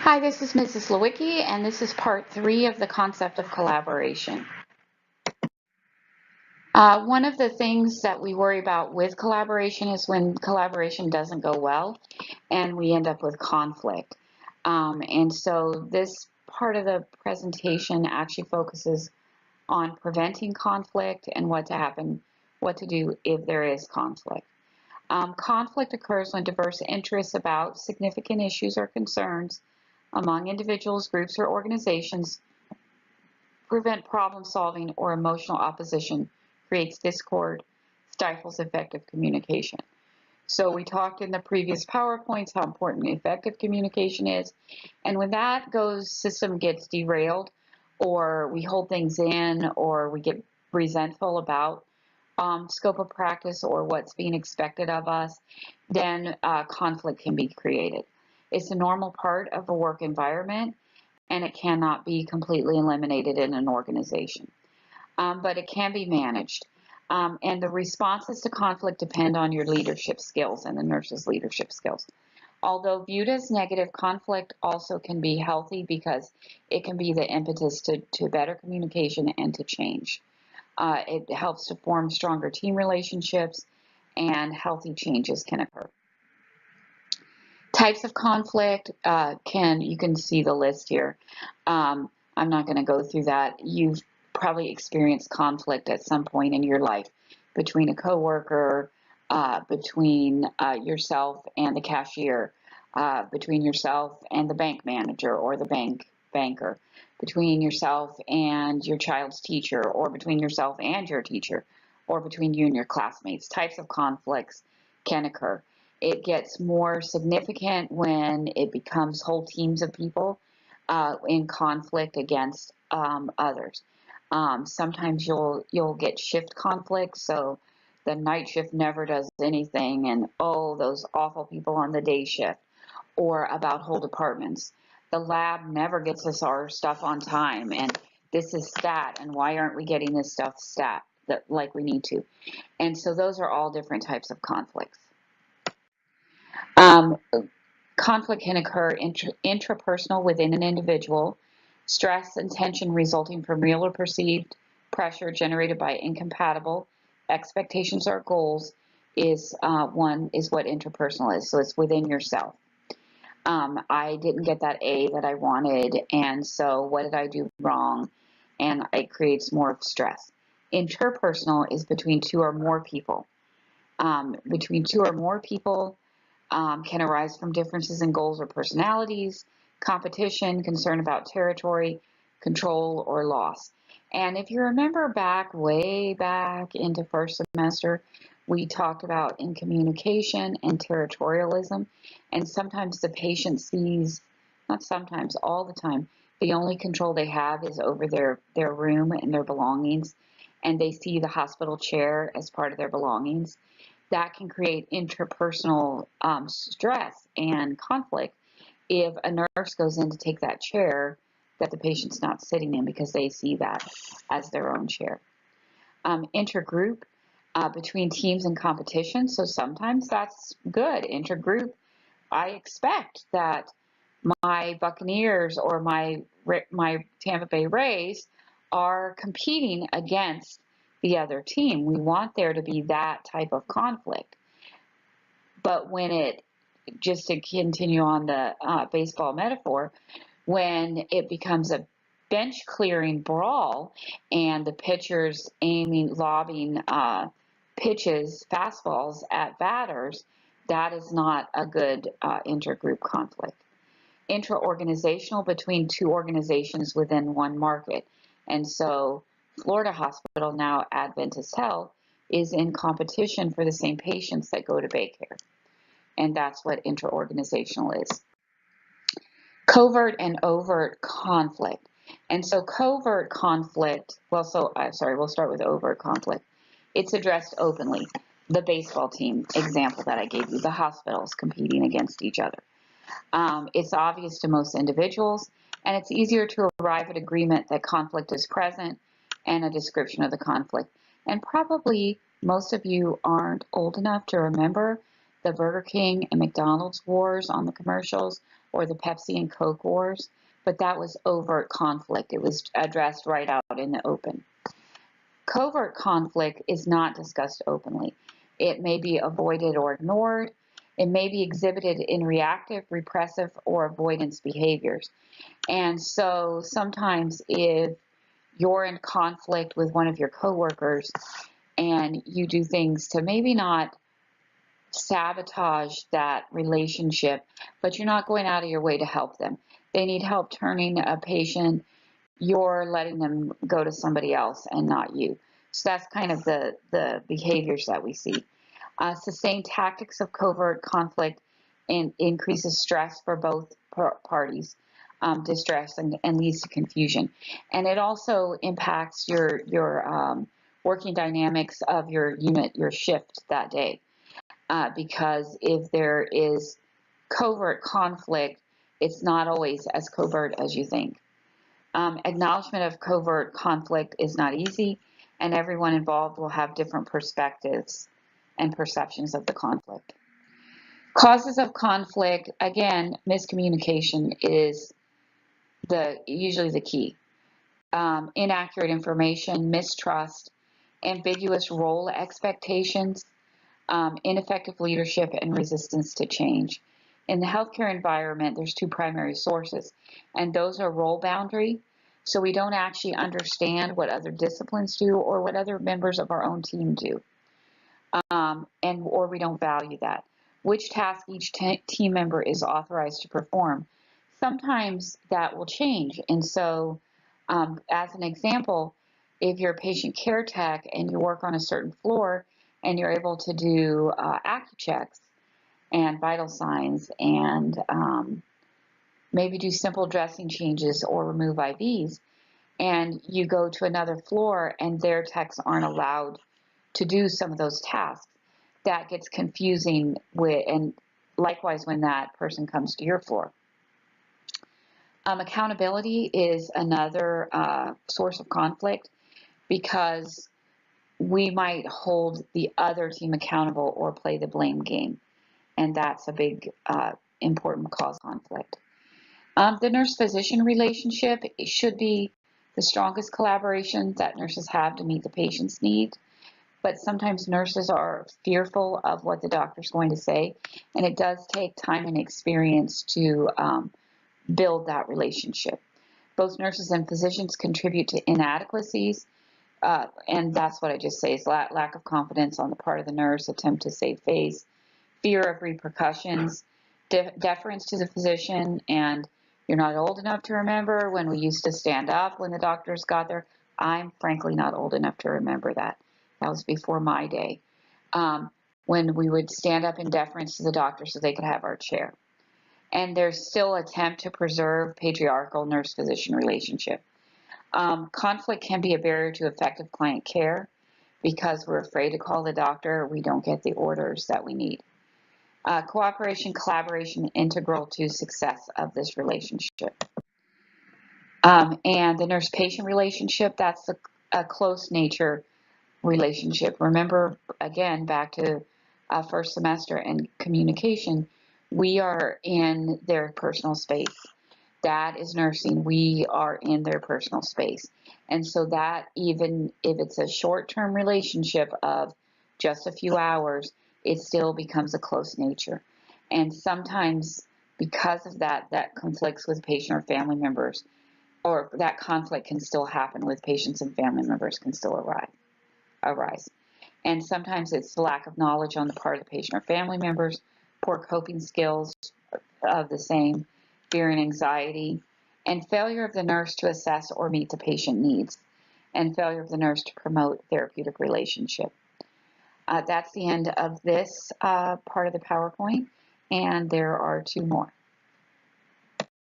Hi, this is Mrs. Lewicki, and this is part 3 of the concept of collaboration. One of the things that we worry about with collaboration is when collaboration doesn't go well and we end up with conflict. And so this part of the presentation actually focuses on preventing conflict and what to do if there is conflict. Conflict occurs when diverse interests about significant issues or concerns among individuals, groups, or organizations prevent problem solving, or emotional opposition creates discord, stifles effective communication. So we talked in the previous PowerPoints how important effective communication is, and when that system gets derailed, or we hold things in, or we get resentful about scope of practice or what's being expected of us, then conflict can be created. It's a normal part of a work environment, and it cannot be completely eliminated in an organization. But it can be managed. And the responses to conflict depend on your leadership skills and the nurse's leadership skills. Although viewed as negative, conflict also can be healthy because it can be the impetus to better communication and to change. It helps to form stronger team relationships, and healthy changes can occur. Types of conflict you can see the list here. I'm not going to go through that. You've probably experienced conflict at some point in your life between a coworker, between yourself and the cashier, between yourself and the bank manager or the banker, between yourself and your child's teacher, or between yourself and your teacher, or between you and your classmates. Types of conflicts can occur. It gets more significant when it becomes whole teams of people in conflict against others. Sometimes you'll get shift conflicts, so the night shift never does anything, and oh, those awful people on the day shift, or about whole departments. The lab never gets us our stuff on time, and this is stat, and why aren't we getting this stuff stat like we need to? And so those are all different types of conflicts. Conflict can occur intrapersonal within an individual. Stress and tension resulting from real or perceived pressure generated by incompatible expectations or goals is what interpersonal is. So it's within yourself. I didn't get that A that I wanted, and so what did I do wrong? And it creates more stress. Interpersonal is between two or more people. Between two or more people can arise from differences in goals or personalities, competition, concern about territory, control, or loss. And if you remember way back into first semester, we talked about in communication and territorialism, and sometimes the patient sees, not sometimes, all the time, the only control they have is over their room and their belongings, and they see the hospital chair as part of their belongings. That can create interpersonal stress and conflict if a nurse goes in to take that chair that the patient's not sitting in because they see that as their own chair. Intergroup, between teams and competition, so sometimes that's good. Intergroup, I expect that my Buccaneers or my Tampa Bay Rays are competing against the other team. We want there to be that type of conflict. But when it, just to continue on the baseball metaphor, when it becomes a bench clearing brawl and the pitchers lobbing pitches, fastballs at batters, that is not a good intergroup conflict. Intra-organizational, between two organizations within one market. And so Florida Hospital, now Adventist Health, is in competition for the same patients that go to Baycare. And that's what intra-organizational is. Covert and overt conflict. And so covert conflict, we'll start with overt conflict. It's addressed openly. The baseball team example that I gave you, the hospitals competing against each other. It's obvious to most individuals, and it's easier to arrive at agreement that conflict is present and a description of the conflict. And probably most of you aren't old enough to remember the Burger King and McDonald's wars on the commercials, or the Pepsi and Coke wars, but that was overt conflict. It was addressed right out in the open. Covert conflict is not discussed openly. It may be avoided or ignored. It may be exhibited in reactive, repressive, or avoidance behaviors. And so sometimes if you're in conflict with one of your coworkers and you do things to maybe not sabotage that relationship, but you're not going out of your way to help them. They need help turning a patient, you're letting them go to somebody else and not you. So that's kind of the behaviors that we see. Sustained tactics of covert conflict increases stress for both parties, distress, and leads to confusion. And it also impacts your working dynamics of your unit, your shift that day. Because if there is covert conflict, it's not always as covert as you think. Acknowledgement of covert conflict is not easy, and everyone involved will have different perspectives and perceptions of the conflict. Causes of conflict, again, miscommunication is usually the key. Inaccurate information, mistrust, ambiguous role expectations, ineffective leadership, and resistance to change. In the healthcare environment, there's two primary sources, and those are role boundary. So we don't actually understand what other disciplines do or what other members of our own team do, or we don't value that. Which task each team member is authorized to perform. Sometimes that will change, and so as an example, if you're a patient care tech and you work on a certain floor and you're able to do AccuChecks and vital signs and maybe do simple dressing changes or remove IVs, and you go to another floor and their techs aren't allowed to do some of those tasks, that gets confusing and likewise when that person comes to your floor. Accountability is another source of conflict because we might hold the other team accountable or play the blame game, and that's a big important cause of conflict. The nurse-physician relationship, it should be the strongest collaboration that nurses have to meet the patient's needs, but sometimes nurses are fearful of what the doctor's going to say, and it does take time and experience to build that relationship. Both nurses and physicians contribute to inadequacies, and that's what I just say is lack of confidence on the part of the nurse, attempt to save face, fear of repercussions, deference to the physician, and you're not old enough to remember when we used to stand up when the doctors got there. I'm frankly not old enough to remember that. That was before my day. When we would stand up in deference to the doctor so they could have our chair. And there's still attempt to preserve patriarchal nurse-physician relationship. Conflict can be a barrier to effective client care because we're afraid to call the doctor. We don't get the orders that we need. Cooperation, collaboration, integral to success of this relationship. And the nurse-patient relationship, that's a close nature relationship. Remember, again, back to first semester and communication, we are in their personal space. That is nursing. We are in their personal space. And so that even if it's a short-term relationship of just a few hours, it still becomes a close nature. And sometimes because of that, that conflicts with patient or family members, or that conflict can still happen with patients and family members can still arise. And sometimes it's the lack of knowledge on the part of the patient or family members, poor coping skills of the same, fear and anxiety, and failure of the nurse to assess or meet the patient needs, and failure of the nurse to promote therapeutic relationship. That's the end of this part of the PowerPoint, and there are two more.